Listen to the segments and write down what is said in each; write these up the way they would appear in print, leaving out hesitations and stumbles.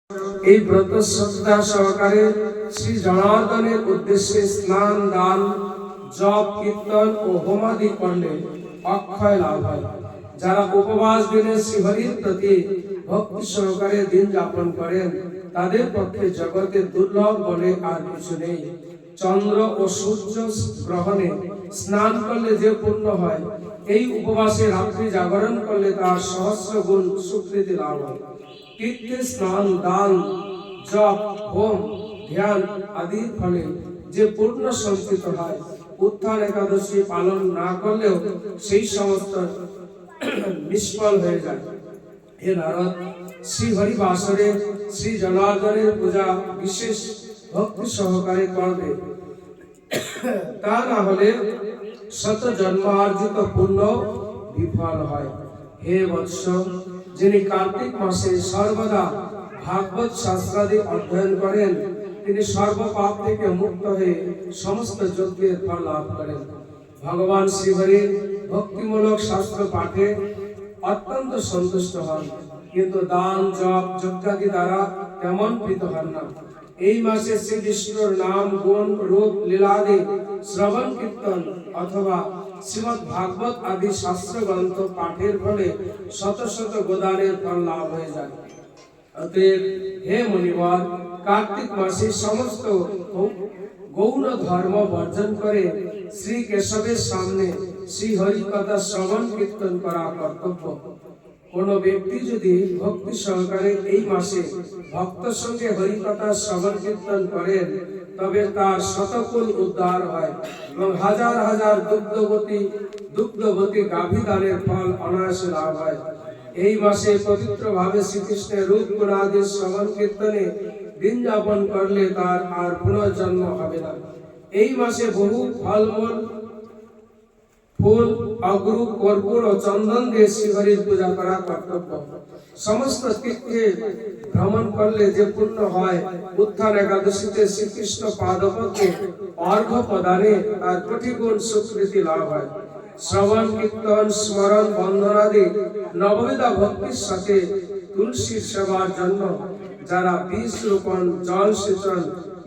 এই ব্রত শ্রদ্ধা সহকারে শ্রী জনার্দনের উদ্দেশ্যে স্নান, দান, জপ, কীর্তন ও হোমাদি করলে অক্ষয় লাভ হয়। যারা উপবাস দিনে শ্রীহরির প্রতি ভক্তি সহকারে দিন যাপন করেন তাদের পক্ষে জগতে দুর্লভ বলে আর কিছু নেই। চন্দ্র ও সূর্য গ্রহণে স্নান করলে যে পুণ্য হয়, এই উপবাসে রাত্রি জাগরণ করলে তার সহস্র গুণ সুকৃতি লাভ হয়। তীর্থে স্নান, দান, জপ, হোম, ধ্যান আদির ফলে যে পুণ্য সঞ্চিত হয়, উত্থান একাদশী পালন না করলেও সেই সমস্ত নিষ্ফল হয়ে যায়। হে নারদ, শ্রী হরি বাসরে শ্রী জনার্দনের পূজা বিশেষ ভক্তি সহকারে করবে, তা না হলে শত জন্মার্জিত পুণ্য বিফল হয়। হে বৎস, যিনি কার্তিক মাসে সর্বদা ভাগবত শাস্ত্রাদি অধ্যয়ন করেন তিনি সর্বপাপ থেকে মুক্ত হয়ে সমস্ত যজ্ঞের ফল লাভ করেন। ভগবান শ্রীহরির ভক্তিমূলক শাস্ত্র পাঠে অত্যন্ত সন্তুষ্ট হন, কিন্তু দান, জপ, যজ্ঞাদি দ্বারা তেমন প্রীত হন না। এই মাসে শ্রীকৃষ্ণর নাম, গুণ, রূপ, লীলাদি শ্রবণ, কীর্তন অথবা শ্রীমদ ভাগবত আদি শাস্ত্র গ্রন্থ পাঠের ফলে শত শত গোদানের ফল লাভ হয়ে যায়। অতএব হে মুনিবর, কার্তিক মাসে সমস্ত গৌণ ধর্ম বর্জন করে শ্রী কেশবের সামনে শ্রী হরি কথা শ্রবণ, কীর্তন করা কর্তব্য। কোন ব্যক্তি যদি ভক্তি সহকারে এই মাসে ভক্ত সঙ্গে হরি কথা শ্রবণ, কীর্তন করেন তবে তার শতকুল উদ্ধার হয় এবং হাজার হাজার দুগ্ধবতী গাভী দানের ফল অনায়াসে লাভ হয়। এই মাসে পবিত্র ভাবে শ্রীকৃষ্ণের রূপ গুণাদি শ্রবণ কীর্তনে দিন যাপন করলে তার আর পুনর্জন্ম হবে না। এই মাসে বহু ফলমূল, ফুল, অগ্রু, কর্পূর ও চন্দন দিয়ে শ্রীহরির পূজা করা কর্তব্য। সমস্ত তীর্থে ভ্রমণ করলে যে পুণ্য হয়, উত্থান একাদশীতে শ্রীকৃষ্ণ পাদপদ্মে অর্ঘ্য প্রদানে তার কোটি গুণ সুকৃতি লাভ হয়। শ্রবণ, কীর্তন, স্মরণ, বন্দনাদি নববিধা ভক্তির সাথে তুলসীর সেবার জন্য যারা বীজ রোপণ, জল সেচন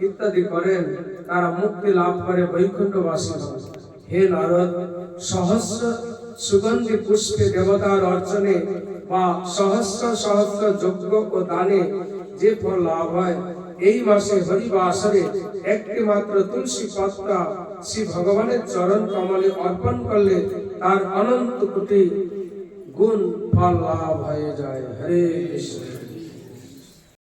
ইত্যাদি করেন তারা মুক্তি লাভ করে বৈকুণ্ঠবাসী হন। হে নারদ, সহস্র সুগন্ধি পুষ্পে দেবতার অর্চনে বা সহস্র সহস্র যজ্ঞ ও দানে যে ফল লাভ হয়, এই মাসে হরিবাসরে একটি মাত্র তুলসী পাতা শ্রী ভগবানের চরণ কমলে অর্পণ করলে তার অনন্ত কোটি গুণ ফল লাভ হয়ে যায়। হরে কৃষ্ণ।